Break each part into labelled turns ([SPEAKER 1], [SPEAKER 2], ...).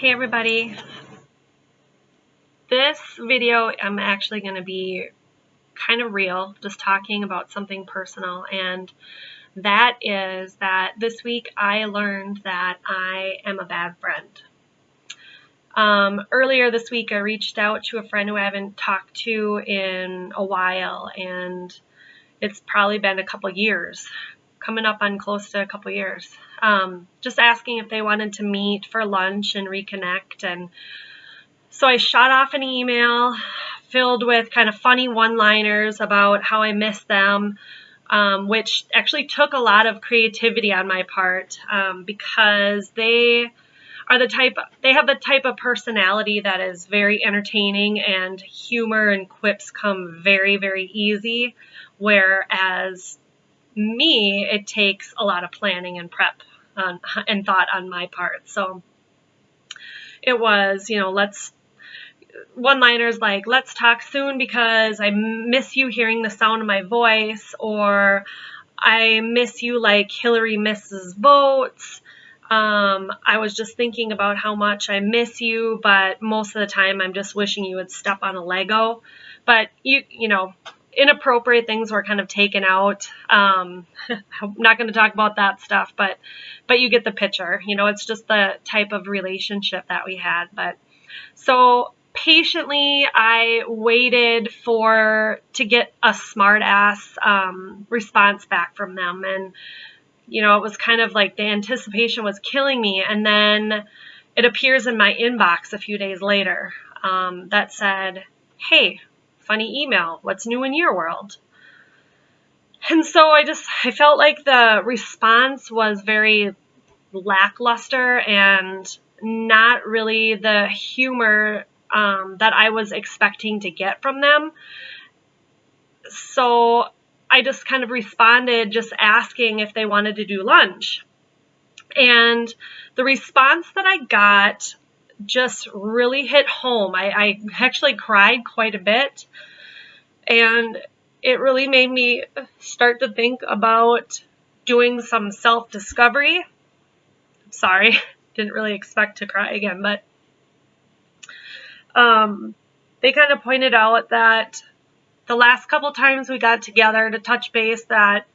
[SPEAKER 1] Hey everybody, this video I'm actually going to be kind of real, just talking about something personal, and that is that this week I learned that I am a bad friend. Earlier this week I reached out to a friend who I haven't talked to in a while, and it's probably been a couple years, coming up on close to a couple years. Just asking if they wanted to meet for lunch and reconnect. And so I shot off an email filled with kind of funny one-liners about how I miss them, which actually took a lot of creativity on my part, because they have the type of personality that is very entertaining, and humor and quips come very, very easy, whereas me, it takes a lot of planning and prep and thought on my part. So it was, one-liners like, let's talk soon because I miss you hearing the sound of my voice, or I miss you like Hillary misses votes. I was just thinking about how much I miss you, but most of the time I'm just wishing you would step on a Lego. But inappropriate things were kind of taken out. I'm not going to talk about that stuff, but you get the picture. It's just the type of relationship that we had. But so patiently I waited to get a smart ass response back from them, and it was kind of like the anticipation was killing me. And then it appears in my inbox a few days later that said, "Hey, funny email. What's new in your world?" And so I felt like the response was very lackluster and not really the humor that I was expecting to get from them. So I just kind of responded just asking if they wanted to do lunch. And the response that I got just really hit home. I actually cried quite a bit, and it really made me start to think about doing some self-discovery. Sorry, didn't really expect to cry again, but they kind of pointed out that the last couple times we got together to touch base, that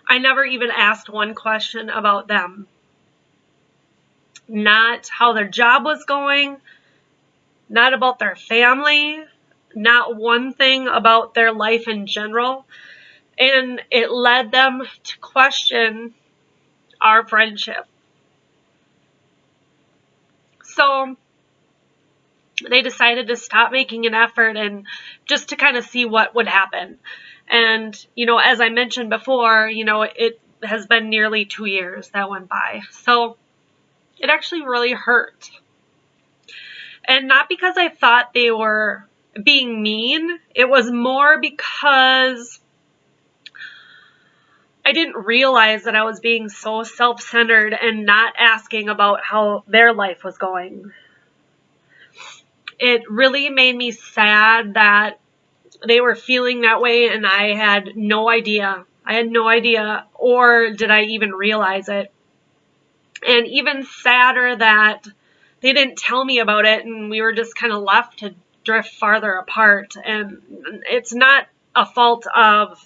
[SPEAKER 1] I never even asked one question about them. Not how their job was going, not about their family, not one thing about their life in general. And it led them to question our friendship. So they decided to stop making an effort and just to kind of see what would happen. And, as I mentioned before, it has been nearly 2 years that went by. So it actually really hurt. And not because I thought they were being mean. It was more because I didn't realize that I was being so self-centered and not asking about how their life was going. It really made me sad that they were feeling that way, and I had no idea. Or did I even realize it? And even sadder that they didn't tell me about it, and we were just kind of left to drift farther apart. And it's not a fault of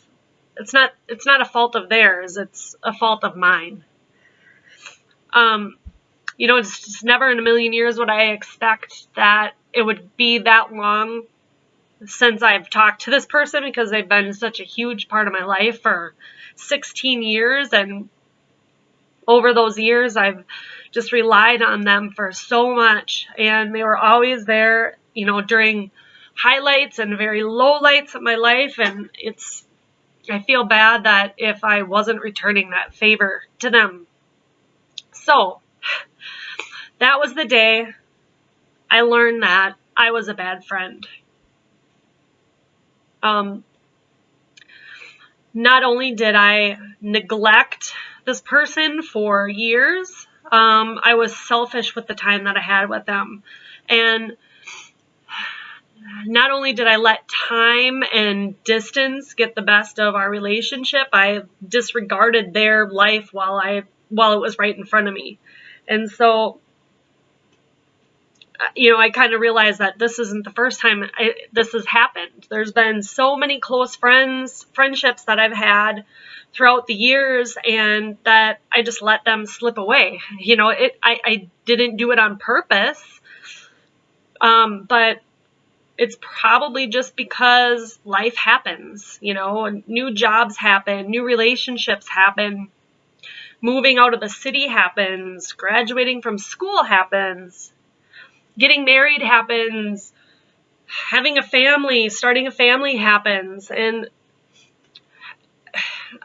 [SPEAKER 1] theirs. It's a fault of mine. It's just never in a million years would I expect that it would be that long since I've talked to this person, because they've been such a huge part of my life for 16 years. And over those years, I've just relied on them for so much. And they were always there, during highlights and very low lights of my life. And I feel bad that if I wasn't returning that favor to them. So that was the day I learned that I was a bad friend. Not only did I neglect this person for years, I was selfish with the time that I had with them. And not only did I let time and distance get the best of our relationship, I disregarded their life while it was right in front of me. And so I kind of realized that this isn't the first time this has happened. There's been so many close friendships that I've had throughout the years, and that I just let them slip away. I didn't do it on purpose, but it's probably just because life happens. New jobs happen, new relationships happen, moving out of the city happens, graduating from school happens, getting married happens, having a family, starting a family happens. And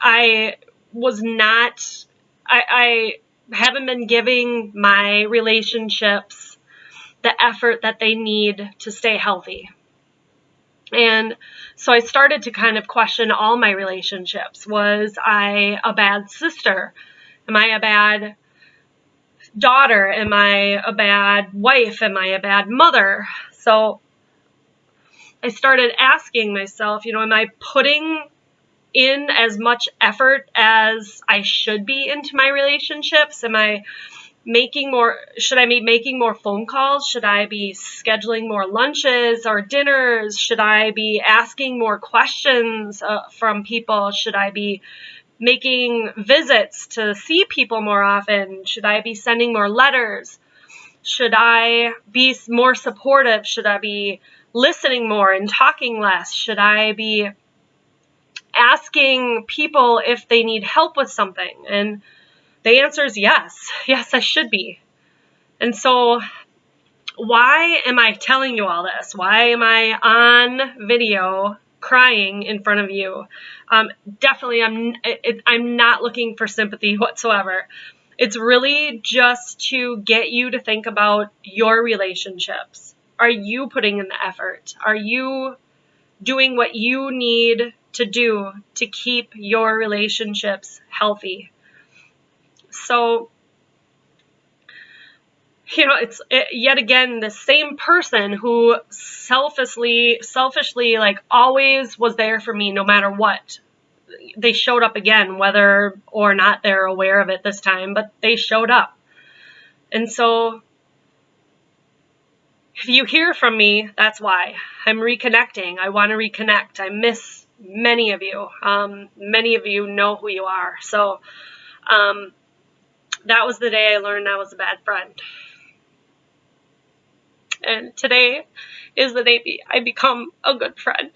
[SPEAKER 1] I haven't been giving my relationships the effort that they need to stay healthy. And so I started to kind of question all my relationships. Was I a bad sister? Am I a bad daughter? Am I a bad wife? Am I a bad mother? So I started asking myself, am I putting in as much effort as I should be into my relationships? Should I be making more phone calls? Should I be scheduling more lunches or dinners? Should I be asking more questions from people? Should I be making visits to see people more often? Should I be sending more letters? Should I be more supportive? Should I be listening more and talking less? Should I be asking people if they need help with something? And the answer is yes. Yes, I should be. And so why am I telling you all this? Why am I on video crying in front of you? Definitely, I'm not looking for sympathy whatsoever. It's really just to get you to think about your relationships. Are you putting in the effort? Are you doing what you need to do to keep your relationships healthy? So, it's yet again the same person who selfishly, like, always was there for me no matter what. They showed up again, whether or not they're aware of it this time, but they showed up. And so if you hear from me, that's why. I'm reconnecting. I want to reconnect. I miss many of you. Many of you know who you are. So that was the day I learned I was a bad friend. And today is the day I become a good friend.